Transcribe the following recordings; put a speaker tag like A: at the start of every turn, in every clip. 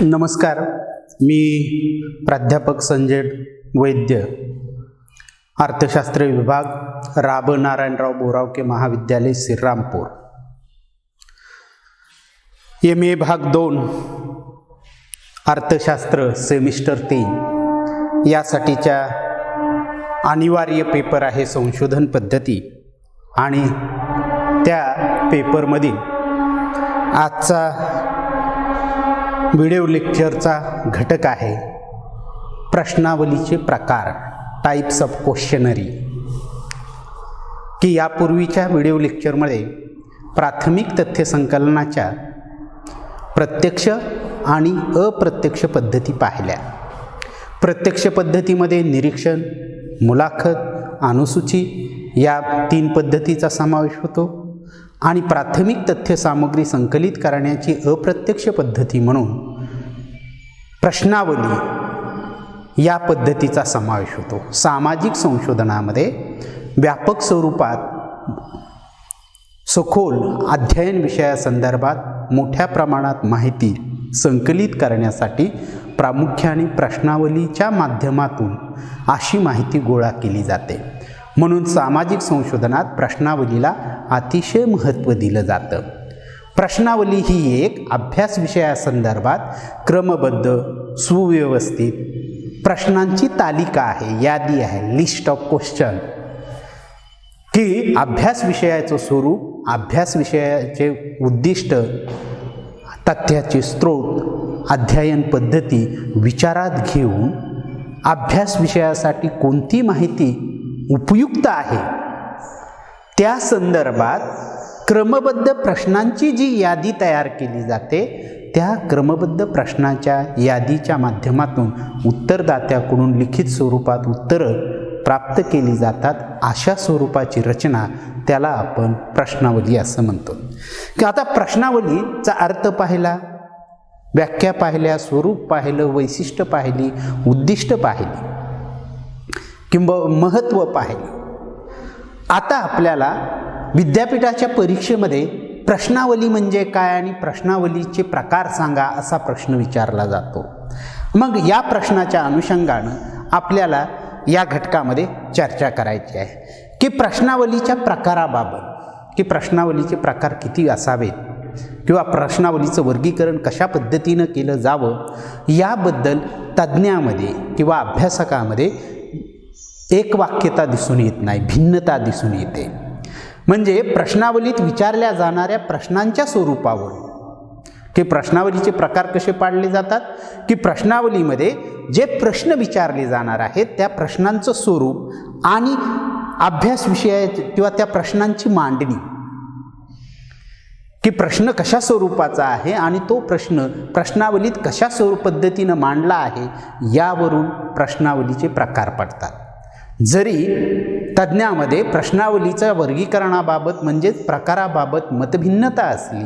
A: नमस्कार, मी प्राध्यापक संजय वैद्य, अर्थशास्त्र विभाग, राब नारायणराव बोरावके महाविद्यालय, श्रीरामपूर। MA भाग 2 अर्थशास्त्र सेमिस्टर 3 यासाठीच्या अनिवार्य पेपर आहे संशोधन पद्धती, आणि त्या पेपरमधील आजचा व्हिडिओ लेक्चरचा घटक आहे प्रश्नावलीचे प्रकार, टाइप्स ऑफ क्वेश्चनरी। की यापूर्वीच्या व्हिडिओ लेक्चरमध्ये प्राथमिक तथ्य संकलनाच्या प्रत्यक्ष आणि अप्रत्यक्ष पद्धती पाहिल्या। प्रत्यक्ष पद्धतीमध्ये निरीक्षण, मुलाखत, अनुसूची या 3 पद्धतीचा समावेश होतो, आणि प्राथमिक तथ्य सामग्री संकलित करण्याची अप्रत्यक्ष पद्धती म्हणून प्रश्नावली या पद्धतीचा समावेश होतो। सामाजिक संशोधनामध्ये व्यापक स्वरूपात सखोल अध्ययन विषयासंदर्भात मोठ्या प्रमाणात माहिती संकलित करण्यासाठी प्रामुख्याने प्रश्नावलीच्या माध्यमातून अशी माहिती गोळा केली जाते। म्हणून सामाजिक संशोधनात प्रश्नावलीला अतिशय महत्त्व दिलं जातं। प्रश्नावली ही एक अभ्यास विषयासंदर्भात क्रमबद्ध, सुव्यवस्थित प्रश्नांची तालिका आहे, यादी आहे, लिस्ट ऑफ क्वेश्चन। की अभ्यास विषयाचं स्वरूप, अभ्यास विषयाचे उद्दिष्ट, तथ्याचे स्रोत, अध्ययन पद्धती विचारात घेऊन अभ्यास विषयासाठी कोणती माहिती उपयुक्त आहे त्या संदर्भात क्रमबद्ध प्रश्नांची जी यादी तयार केली जाते, त्या क्रमबद्ध प्रश्नाच्या यादीच्या माध्यमातून उत्तरदात्याकडून लिखित स्वरूपात उत्तरं प्राप्त केली जातात। अशा स्वरूपाची रचना त्याला आपण प्रश्नावली असं म्हणतो। की आता प्रश्नावलीचा अर्थ पाहिला, व्याख्या पाहिल्या, स्वरूप पाहिलं, वैशिष्ट्य पाहिली, उद्दिष्ट पाहिली किंवा महत्त्व पाहिले। आता आपल्याला विद्यापीठाच्या परीक्षेमध्ये प्रश्नावली म्हणजे काय आणि प्रश्नावलीचे प्रकार सांगा असा प्रश्न विचारला जातो। मग या प्रश्नाच्या अनुषंगानं आपल्याला या घटकामध्ये चर्चा करायची आहे की प्रश्नावलीच्या प्रकाराबाबत, की प्रश्नावलीचे प्रकार किती असावेत किंवा प्रश्नावलीचं वर्गीकरण कशा पद्धतीनं केलं जावं याबद्दल तज्ज्ञामध्ये किंवा अभ्यासकामध्ये एकवाक्यता दिसून येत नाही, भिन्नता दिसून येते। म्हणजे प्रश्नावलीत विचारल्या जाणाऱ्या प्रश्नांच्या स्वरूपावर, की प्रश्नावलीचे प्रकार कसे पाडले जातात, की प्रश्नावलीमध्ये जे प्रश्न विचारले जाणार आहेत त्या प्रश्नांचं स्वरूप आणि अभ्यास विषयाचे किंवा त्या प्रश्नांची मांडणी, की प्रश्न कशा स्वरूपाचा आहे आणि तो प्रश्न प्रश्नावलीत कशा पद्धतीनं मांडला आहे यावरून प्रश्नावलीचे प्रकार पडतात। जरी तज्ज्ञामध्ये प्रश्नावलीच्या वर्गीकरणाबाबत म्हणजेच प्रकाराबाबत मतभिन्नता असली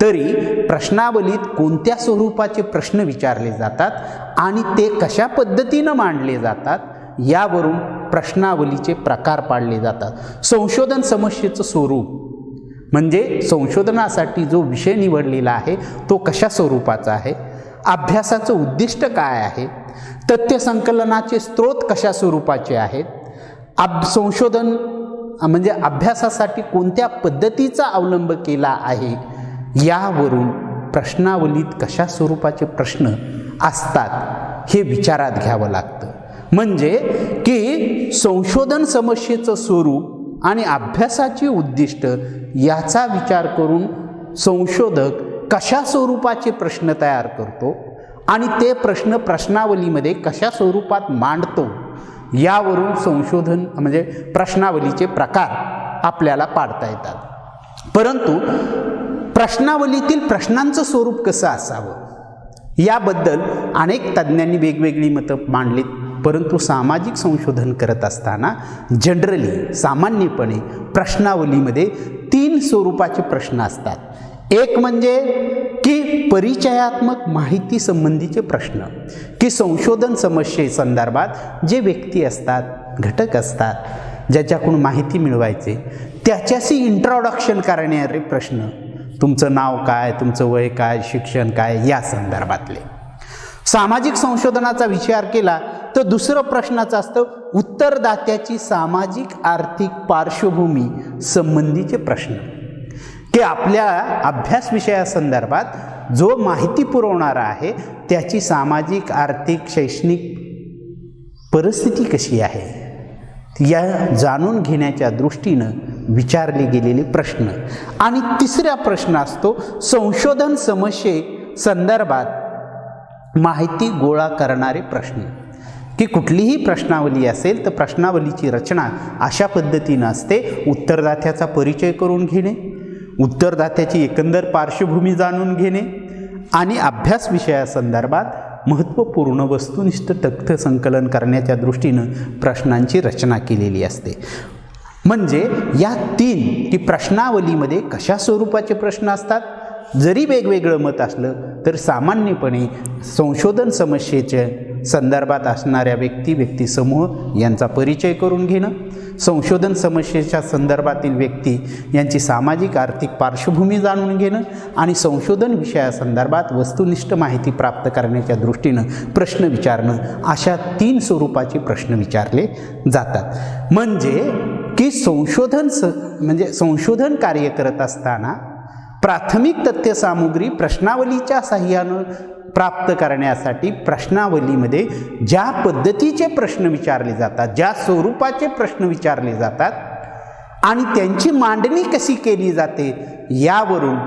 A: तरी प्रश्नावलीत कोणत्या स्वरूपाचे प्रश्न विचारले जातात आणि ते कशा पद्धतीनं मांडले जातात यावरून प्रश्नावलीचे प्रकार पाडले जातात। संशोधन समस्येचं स्वरूप म्हणजे संशोधनासाठी जो विषय निवडलेला आहे तो कशा स्वरूपाचा आहे, अभ्यासाचं उद्दिष्ट काय आहे, तथ्य संकलनाचे स्रोत कशा स्वरूपाचे आहेत, संशोधन म्हणजे अभ्यासासाठी कोणत्या पद्धतीचा अवलंब केला आहे यावरून प्रश्नावलीत कशा स्वरूपाचे प्रश्न असतात हे विचारात घ्यावं लागतं। म्हणजे की संशोधन समस्येचं स्वरूप आणि अभ्यासाची उद्दिष्ट याचा विचार करून संशोधक कशा स्वरूपाचे प्रश्न तयार करतो आणि ते प्रश्न प्रश्नावलीमध्ये कशा स्वरूपात मांडतो यावरून संशोधन म्हणजे प्रश्नावलीचे प्रकार आपल्याला पाडता येतात। परंतु प्रश्नावलीतील प्रश्नांचं स्वरूप कसं असावं याबद्दल अनेक तज्ज्ञांनी वेगवेगळी मतं मांडलीत, परंतु सामाजिक संशोधन करत असताना जनरली सामान्यपणे प्रश्नावलीमध्ये 3 स्वरूपाचे प्रश्न असतात। एक म्हणजे की परिचयात्मक माहिती संबंधीचे प्रश्न, की संशोधन समस्येसंदर्भात जे व्यक्ती असतात, घटक असतात, ज्याच्याकडून माहिती मिळवायचे त्याच्याशी इंट्रोडक्शन करणारे प्रश्न, तुमचं नाव काय, तुमचं वय काय, शिक्षण काय या संदर्भातले। सामाजिक संशोधनाचा विचार केला तर दुसरं प्रश्नाचं असतं उत्तरदात्याची सामाजिक आर्थिक पार्श्वभूमी संबंधीचे प्रश्न, की आपल्या अभ्यास विषयासंदर्भात जो माहिती पुरवणारा आहे त्याची सामाजिक आर्थिक शैक्षणिक परिस्थिती कशी आहे या जाणून घेण्याच्या दृष्टीनं विचारले गेलेले प्रश्न. आणि तिसरा प्रश्न असतो संशोधन समस्ये संदर्भात माहिती गोळा करणारे प्रश्न, की कुठलीही प्रश्नावली असेल तर प्रश्नावलीची रचना अशा पद्धतीनं असते उत्तरदात्याचा परिचय करून घेणे, उत्तरदात्याची एकंदर पार्श्वभूमी जाणून घेणे आणि अभ्यास विषयासंदर्भात महत्त्वपूर्ण वस्तुनिष्ठ तथ्य संकलन करण्याच्या दृष्टीनं प्रश्नांची रचना केलेली असते. म्हणजे या तीन की प्रश्नावलीमध्ये कशा स्वरूपाचे प्रश्न असतात, जरी वेगवेगळं मत असलं तर सामान्यपणे संशोधन समस्येच्या संदर्भात असणाऱ्या व्यक्ती समूह यांचा परिचय करून घेणं, संशोधन समस्येच्या संदर्भातील व्यक्ती यांची सामाजिक आर्थिक पार्श्वभूमी जाणून घेणं आणि संशोधन विषयासंदर्भात वस्तुनिष्ठ माहिती प्राप्त करण्याच्या दृष्टीनं प्रश्न विचारणं, अशा तीन स्वरूपाचे प्रश्न विचारले जातात. म्हणजे की संशोधन कार्य करत असताना प्राथमिक तथ्यसामुग्री प्रश्नावलीच्या साहाय्यानं प्राप्त करण्यासाठी प्रश्नावलीमध्ये ज्या पद्धतीचे प्रश्न विचारले जातात, ज्या स्वरूपाचे प्रश्न विचारले जातात आणि त्यांची मांडणी कशी केली जाते यावरून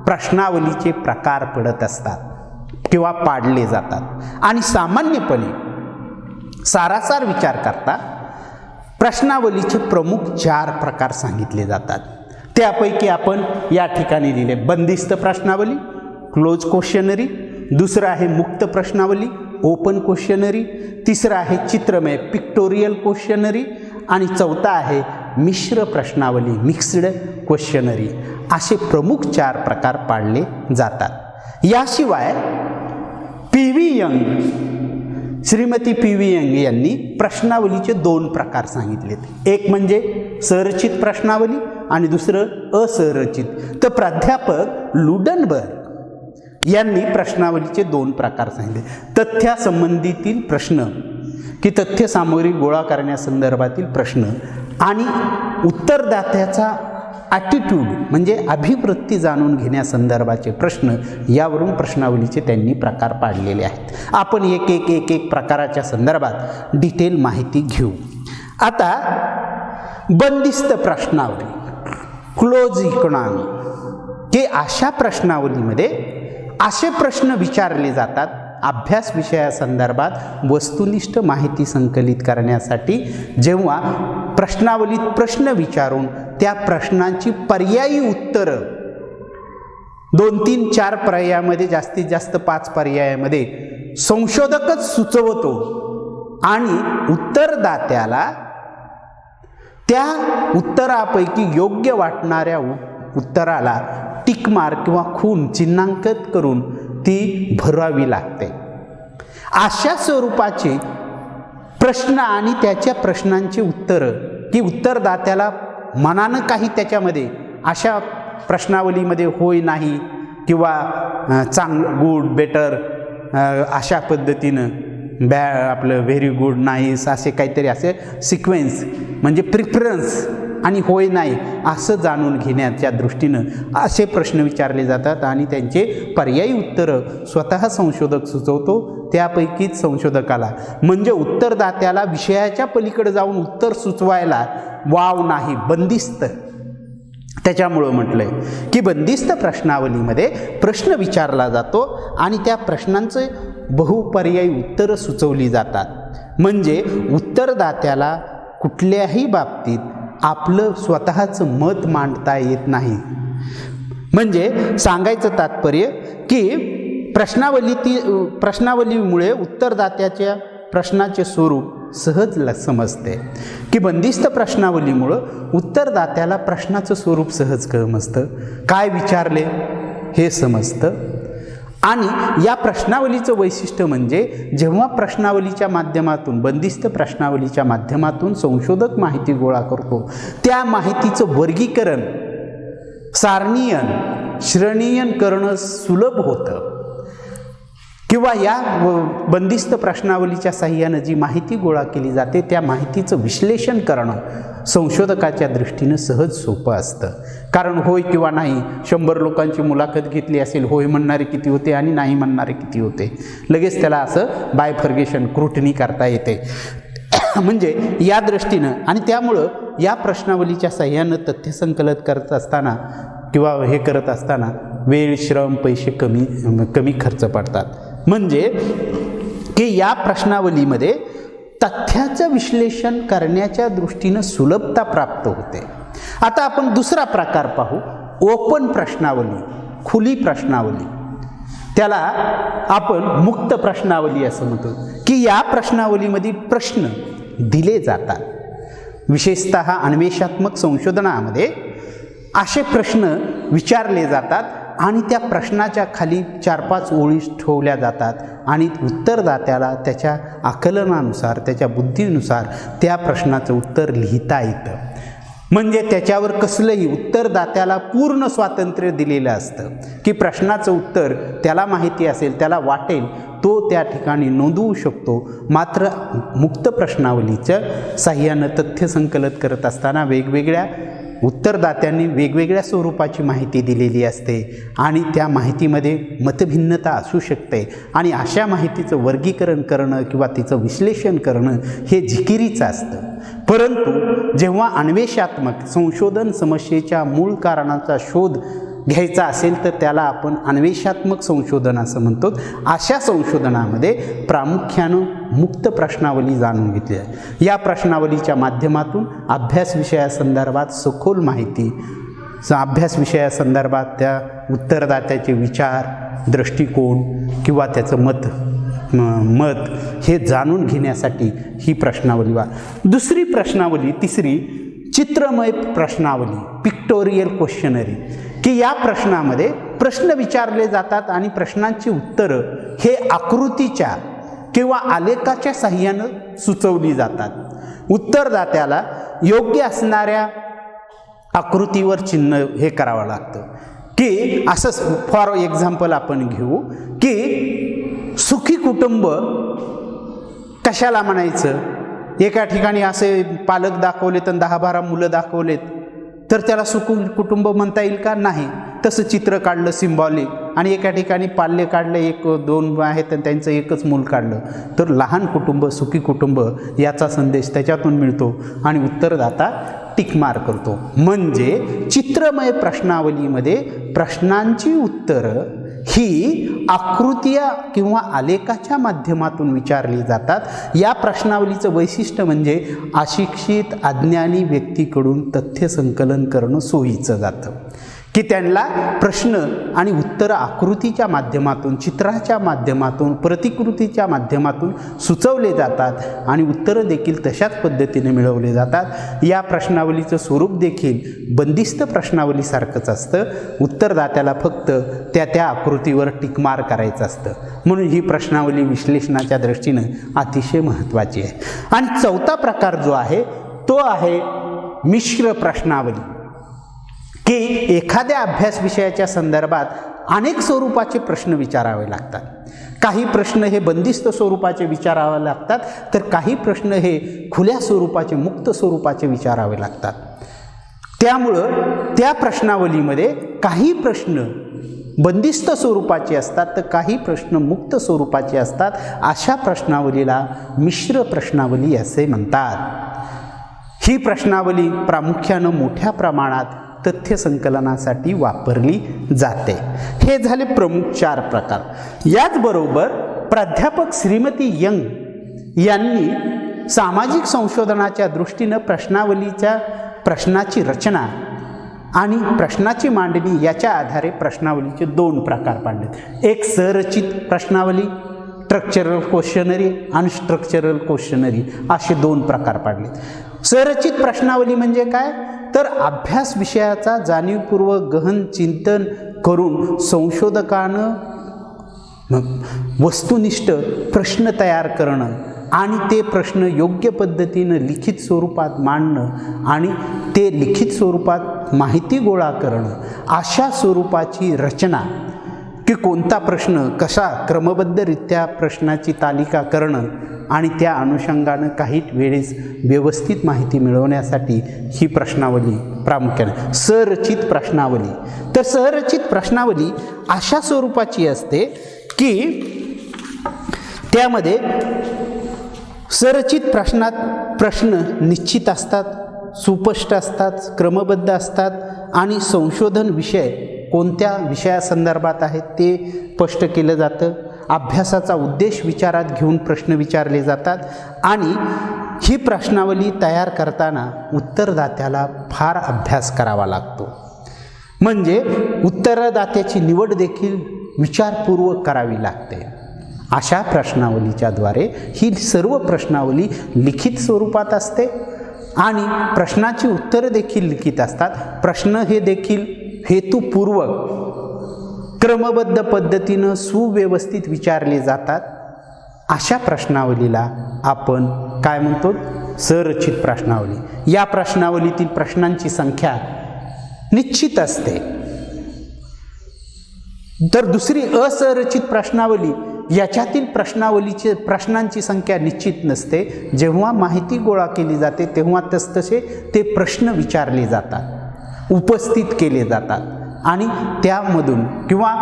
A: प्रश्नावलीचे प्रकार पडत असतात किंवा पाडले जातात. आणि सामान्यपणे सारासार विचार करता प्रश्नावलीचे प्रमुख 4 प्रकार सांगितले जातात. त्यापैकी आपण या ठिकाणी दिले बंदिस्त प्रश्नावली, क्लोज क्वेश्चनरी, दुसरं आहे मुक्त प्रश्नावली ओपन क्वेश्चनरी, तिसरं आहे चित्रमय पिक्टोरियल क्वेश्चनरी आणि चौथा आहे मिश्र प्रश्नावली मिक्स्ड क्वेश्चनरी. असे प्रमुख 4 प्रकार पाडले जातात. याशिवाय श्रीमती पी व्ही यंग यांनी प्रश्नावलीचे 2 प्रकार सांगितलेत. एक म्हणजे संरचित प्रश्नावली आणि दुसरं असंरचित. तर प्राध्यापक लुडनबर्ग यांनी प्रश्नावलीचे 2 प्रकार सांगितले. तथ्यासंबंधीतील प्रश्न की तथ्य सामग्री गोळा करण्यासंदर्भातील प्रश्न आणि उत्तरदात्याचा ॲटिट्यूड म्हणजे अभिवृत्ती जाणून घेण्यासंदर्भाचे प्रश्न, यावरून प्रश्नावलीचे त्यांनी प्रकार पाडलेले आहेत. आपण एक प्रकाराच्या संदर्भात डिटेल माहिती घेऊ. आता बंदिस्त प्रश्नावली क्लोज इकॉनॉमी, की अशा प्रश्नावलीमध्ये असे प्रश्न विचारले जातात अभ्यास विषयासंदर्भात वस्तुनिष्ठ माहिती संकलित करण्यासाठी, जेव्हा प्रश्नावलीत प्रश्न विचारून त्या प्रश्नांची पर्यायी उत्तरं 2, 3, 4 पर्यायामध्ये जास्तीत जास्त 5 पर्यायामध्ये संशोधकच सुचवतो आणि उत्तरदात्याला त्या उत्तरापैकी योग्य वाटणाऱ्या उत्तराला टिक मार्क किंवा खूण चिन्हांकित करून ती भरावी लागते. अशा स्वरूपाचे प्रश्न आणि त्याच्या प्रश्नांची उत्तरं की उत्तरदात्याला मनानं काही त्याच्यामध्ये अशा प्रश्नावलीमध्ये होय नाही किंवा गुड बेटर अशा पद्धतीनं आपलं व्हेरी गुड नाईस असे काहीतरी असे सिक्वेन्स म्हणजे प्रिफरन्स आणि होय नाही असं जाणून घेण्याच्या दृष्टीनं असे प्रश्न विचारले जातात आणि त्यांचे पर्यायी उत्तरं स्वतः संशोधक सुचवतो. त्यापैकीच संशोधकाला म्हणजे उत्तरदात्याला विषयाच्या पलीकडे जाऊन उत्तर सुचवायला वाव नाही, बंदिस्त. त्याच्यामुळं म्हटलंय की बंदिस्त प्रश्नावलीमध्ये प्रश्न विचारला जातो आणि त्या प्रश्नांचे बहुपर्यायी उत्तरं सुचवली जातात. म्हणजे उत्तरदात्याला कुठल्याही बाबतीत आपलं स्वतःचं मत मांडता येत नाही. म्हणजे सांगायचं तात्पर्य की प्रश्नावलीमुळे उत्तरदात्याच्या प्रश्नाचे स्वरूप सहज समजते, की बंदिस्त प्रश्नावलीमुळं उत्तरदात्याला प्रश्नाचं स्वरूप सहज समजतं, काय विचारले हे समजतं. आणि या प्रश्नावलीचं वैशिष्ट्य म्हणजे जेव्हा प्रश्नावलीच्या माध्यमातून बंदिस्त प्रश्नावलीच्या माध्यमातून संशोधक माहिती गोळा करतो, त्या माहितीचं वर्गीकरण सारणीयन श्रेणीयन करणं सुलभ होतं. किंवा या बंदिस्त प्रश्नावलीच्या साहाय्यानं जी माहिती गोळा केली जाते त्या माहितीचं विश्लेषण करणं संशोधकाच्या दृष्टीनं सहज सोपं असतं. कारण होय किंवा नाही 100 लोकांची मुलाखत घेतली असेल, होय म्हणणारे किती होते आणि नाही म्हणणारे किती होते, लगेच त्याला असं बायफर्गेशन क्रूटनी करता येते. म्हणजे या दृष्टीनं आणि त्यामुळं या प्रश्नावलीच्या साहाय्यानं तथ्यसंकलन करत असताना किंवा हे करत असताना वेळ, श्रम, पैसे कमी खर्च पडतात. म्हणजे की या प्रश्नावलीमध्ये तथ्याचं विश्लेषण करण्याच्या दृष्टीनं सुलभता प्राप्त होते. आता आपण दुसरा प्रकार पाहू, ओपन प्रश्नावली, खुली प्रश्नावली. त्याला आपण मुक्त प्रश्नावली असं म्हणतो की या प्रश्नावलीमध्ये प्रश्न दिले जातात. विशेषतः अन्वेषात्मक संशोधनामध्ये असे प्रश्न विचारले जातात आणि त्या प्रश्नाच्या खाली 4-5 ओळी ठेवल्या जातात आणि उत्तरदात्याला त्याच्या आकलनानुसार, त्याच्या बुद्धीनुसार त्या प्रश्नाचं उत्तर लिहिता येतं. म्हणजे त्याच्यावर कसलंही उत्तरदात्याला पूर्ण स्वातंत्र्य दिलेलं असतं की प्रश्नाचं उत्तर त्याला माहिती असेल, त्याला वाटेल तो त्या ठिकाणी नोंदवू शकतो. मात्र मुक्त प्रश्नावलीच्या साहाय्यानं तथ्यसंकलन करत असताना वेगवेगळ्या उत्तरदात्यांनी वेगवेगळ्या स्वरूपाची माहिती दिलेली असते आणि त्या माहितीमध्ये मतभिन्नता असू शकते आणि अशा माहितीचं वर्गीकरण करणं किंवा तिचं विश्लेषण करणं हे जिकिरीचं असतं. परंतु जेव्हा अन्वेषात्मक संशोधन समस्येच्या मूळ कारणाचा शोध घ्यायचा असेल तर त्याला आपण अन्वेषात्मक संशोधन असं म्हणतो. अशा संशोधनामध्ये प्रामुख्यानं मुक्त प्रश्नावली जाणून घेतली आहे. या प्रश्नावलीच्या माध्यमातून अभ्यास विषयासंदर्भात सखोल माहिती, अभ्यास विषयासंदर्भात त्या उत्तरदात्याचे विचार, दृष्टिकोन किंवा त्याचं मत हे जाणून घेण्यासाठी ही प्रश्नावली दुसरी प्रश्नावली, तिसरी चित्रमय प्रश्नावली, पिक्टोरियल क्वेश्चनरी, की या प्रश्नामध्ये प्रश्न विचारले जातात आणि प्रश्नांची उत्तरं हे आकृतीच्या किंवा आलेखाच्या साहाय्यानं सुचवली जातात. उत्तरदात्याला योग्य असणाऱ्या आकृतीवर चिन्ह हे करावं लागतं. की असं फॉर एक्झाम्पल आपण घेऊ की सुखी कुटुंब कशाला म्हणायचं. एका ठिकाणी असे पालक दाखवलेत आणि 10-12 मुलं दाखवलेत तर त्याला सुखी कुटुंब म्हणता येईल का? नाही. तसं चित्र काढलं सिम्बॉलिक आणि एका ठिकाणी पाल्य काढलं, 1-2 आहेत आणि त्यांचं एकच मूल काढलं तर लहान कुटुंब, सुखी कुटुंब याचा संदेश त्याच्यातून मिळतो आणि उत्तरदाता टिकमार करतो. म्हणजे चित्रमय प्रश्नावलीमध्ये प्रश्नांची उत्तरं ही आकृत्या किंवा आलेखाच्या माध्यमातून विचारली जातात. या प्रश्नावलीचं वैशिष्ट्य म्हणजे अशिक्षित अज्ञानी व्यक्तीकडून तथ्यसंकलन करणं सोयीचं जातं. की त्यांना प्रश्न आणि उत्तरं आकृतीच्या माध्यमातून, चित्राच्या माध्यमातून, प्रतिकृतीच्या माध्यमातून सुचवले जातात आणि उत्तरं देखील तशाच पद्धतीने मिळवले जातात. या प्रश्नावलीचं स्वरूप देखील बंदिस्त प्रश्नावलीसारखंच असतं. उत्तरदात्याला फक्त त्या आकृतीवर टिकमार करायचं असतं. म्हणून ही प्रश्नावली विश्लेषणाच्या दृष्टीनं अतिशय महत्त्वाची आहे. आणि चौथा प्रकार जो आहे तो आहे मिश्र प्रश्नावली, की एखाद्या अभ्यास विषयाच्या संदर्भात अनेक स्वरूपाचे प्रश्न विचारावे लागतात. काही प्रश्न हे बंदिस्त स्वरूपाचे विचारावे लागतात तर काही प्रश्न हे खुल्या स्वरूपाचे, मुक्त स्वरूपाचे विचारावे लागतात. त्यामुळं त्या प्रश्नावलीमध्ये काही प्रश्न बंदिस्त स्वरूपाचे असतात तर काही प्रश्न मुक्त स्वरूपाचे असतात. अशा प्रश्नावलीला मिश्र प्रश्नावली असे म्हणतात. ही प्रश्नावली प्रामुख्यानं मोठ्या प्रमाणात तथ्यसंकलनासाठी वापरली जाते. हे झाले प्रमुख 4 प्रकार. याचबरोबर प्राध्यापक श्रीमती यंग यांनी सामाजिक संशोधनाच्या दृष्टीनं प्रश्नावलीच्या प्रश्नाची रचना आणि प्रश्नाची मांडणी याच्या आधारे प्रश्नावलीचे 2 प्रकार पाडलेत. एक संरचित प्रश्नावली, स्ट्रक्चरल क्वेश्चनरी, अनस्ट्रक्चरल क्वेश्चनरी असे 2 प्रकार पाडलेत. संरचित प्रश्नावली म्हणजे काय तर अभ्यास विषयाचा जाणीवपूर्वक गहन चिंतन करून संशोधकानं वस्तुनिष्ठ प्रश्न तयार करणं आणि ते प्रश्न योग्य पद्धतीनं लिखित स्वरूपात मांडणं आणि ते लिखित स्वरूपात माहिती गोळा करणं, अशा स्वरूपाची रचना की कोणता प्रश्न कसा क्रमबद्धरित्या प्रश्नाची तालिका करणं आणि त्या अनुषंगानं काही वेळेस व्यवस्थित माहिती मिळवण्यासाठी ही प्रश्नावली प्रामुख्याने सरचित प्रश्नावली. तर सरचित प्रश्नावली अशा स्वरूपाची असते की त्यामध्ये सरचित प्रश्नात प्रश्न निश्चित असतात, सुस्पष्ट असतात, क्रमबद्ध असतात आणि संशोधन विषय कोणत्या विषयासंदर्भात आहेत ते स्पष्ट केलं जातं. अभ्यासाचा उद्देश विचारात घेऊन प्रश्न विचारले जातात आणि ही प्रश्नावली तयार करताना उत्तरदात्याला फार अभ्यास करावा लागतो. म्हणजे उत्तरदात्याची निवड देखील विचारपूर्वक करावी लागते. अशा प्रश्नावलीच्याद्वारे ही सर्व प्रश्नावली लिखित स्वरूपात असते आणि प्रश्नाची उत्तरं देखील लिखित असतात. प्रश्न हे देखील हेतुपूर्वक क्रमबद्ध पद्धतीनं सुव्यवस्थित विचारले जातात. अशा प्रश्नावलीला आपण काय म्हणतो? सरचित प्रश्नावली. या प्रश्नावलीतील प्रश्नांची संख्या निश्चित असते. तर दुसरी असरचित प्रश्नावली, याच्यातील प्रश्नांची संख्या निश्चित नसते. जेव्हा माहिती गोळा केली जाते तेव्हा तसतसे ते प्रश्न विचारले जातात, उपस्थित केले जातात आणि त्यामधून किंवा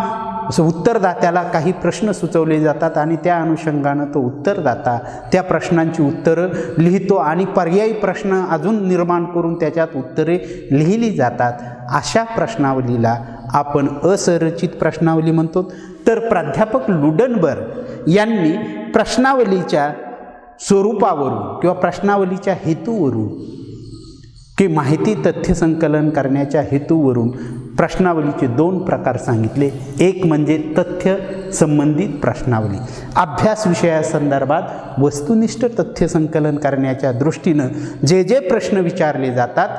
A: उत्तरदात्याला काही प्रश्न सुचवले जातात आणि त्या अनुषंगानं तो उत्तरदाता त्या प्रश्नांची उत्तरं लिहितो आणि पर्यायी प्रश्न अजून निर्माण करून त्याच्यात उत्तरे लिहिली जातात. अशा प्रश्नावलीला आपण असरचित प्रश्नावली म्हणतो. तर प्राध्यापक लुडनबर्ग यांनी प्रश्नावलीच्या स्वरूपावरून किंवा प्रश्नावलीच्या हेतूवरून की माहिती तथ्य संकलन करण्याच्या हेतूवरून प्रश्नावलीचे 2 प्रकार सांगितले. एक म्हणजे तथ्य संबंधित प्रश्नावली. अभ्यास विषयासंदर्भात वस्तुनिष्ठ तथ्य संकलन करण्याच्या दृष्टीनं जे जे प्रश्न विचारले जातात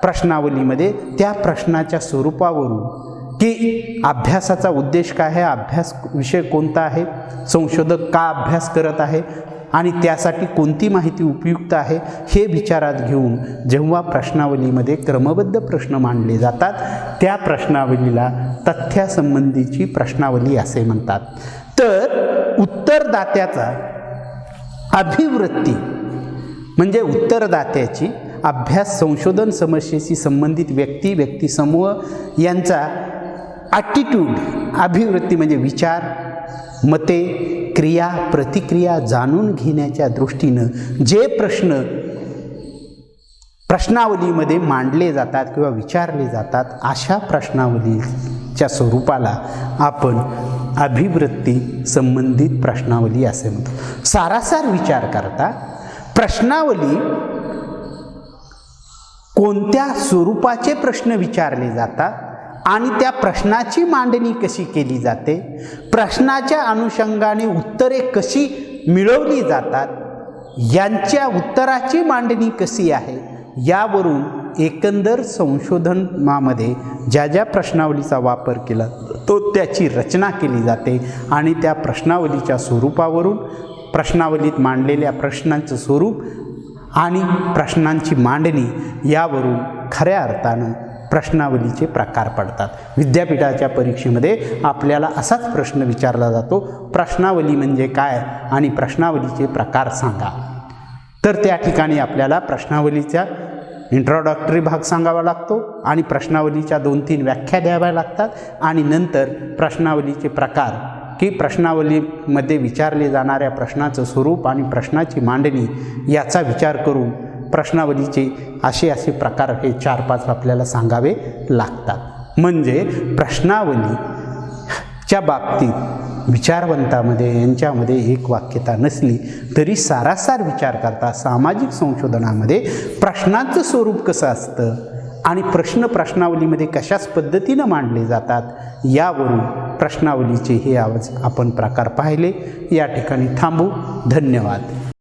A: प्रश्नावलीमध्ये त्या प्रश्नाच्या स्वरूपावरून की अभ्यासाचा उद्देश काय आहे, अभ्यास विषय कोणता आहे, संशोधक का अभ्यास करत आहे आणि त्यासाठी कोणती माहिती उपयुक्त आहे हे विचारात घेऊन जेव्हा प्रश्नावलीमध्ये क्रमबद्ध प्रश्न मांडले जातात त्या प्रश्नावलीला तथ्यासंबंधीची प्रश्नावली असे म्हणतात. तर उत्तरदात्याचा अभिवृत्ती म्हणजे उत्तरदात्याची अभ्यास संशोधन समस्येशी संबंधित व्यक्तिसमूह यांचा ॲटिट्यूड, अभिवृत्ती म्हणजे विचार, मते, क्रिया, प्रतिक्रिया जाणून घेण्याच्या दृष्टीनं जे प्रश्न प्रश्नावलीमध्ये मांडले जातात किंवा विचारले जातात अशा प्रश्नावलीच्या स्वरूपाला आपण अभिवृत्ती संबंधित प्रश्नावली असे म्हणतो. सारासार विचार करता प्रश्नावली कोणत्या स्वरूपाचे प्रश्न विचारले जातात आणि त्या प्रश्नाची मांडणी कशी केली जाते, प्रश्नाच्या अनुषंगाने उत्तरे कशी मिळवली जातात, यांच्या उत्तराची मांडणी कशी आहे, यावरून एकंदर संशोधनामध्ये ज्या ज्या प्रश्नावलीचा वापर केला तो त्याची रचना केली जाते आणि त्या प्रश्नावलीच्या स्वरूपावरून प्रश्नावलीत मांडलेल्या प्रश्नांचं स्वरूप आणि प्रश्नांची मांडणी यावरून खऱ्या अर्थानं प्रश्नावलीचे प्रकार पडतात. विद्यापीठाच्या परीक्षेमध्ये आपल्याला असाच प्रश्न विचारला जातो, प्रश्नावली म्हणजे काय आणि प्रश्नावलीचे प्रकार सांगा. तर त्या ठिकाणी आपल्याला प्रश्नावलीचा इंट्रोडक्टरी भाग सांगावा लागतो आणि प्रश्नावलीच्या 2-3 व्याख्या द्याव्या लागतात आणि नंतर प्रश्नावलीचे प्रकार की प्रश्नावलीमध्ये विचारले जाणाऱ्या प्रश्नाचं स्वरूप आणि प्रश्नाची मांडणी याचा विचार करून प्रश्नावलीचे असे प्रकार हे 4-5 आपल्याला सांगावे लागतात. म्हणजे प्रश्नावलीच्या बाबतीत विचारवंतामध्ये यांच्यामध्ये एक वाक्यता नसली तरी सारासार विचार करता सामाजिक संशोधनामध्ये प्रश्नांचं स्वरूप कसं असतं आणि प्रश्नावलीमध्ये कशाच पद्धतीनं मांडले जातात यावरून प्रश्नावलीचे हे आपण प्रकार पाहिले. या ठिकाणी थांबू. धन्यवाद.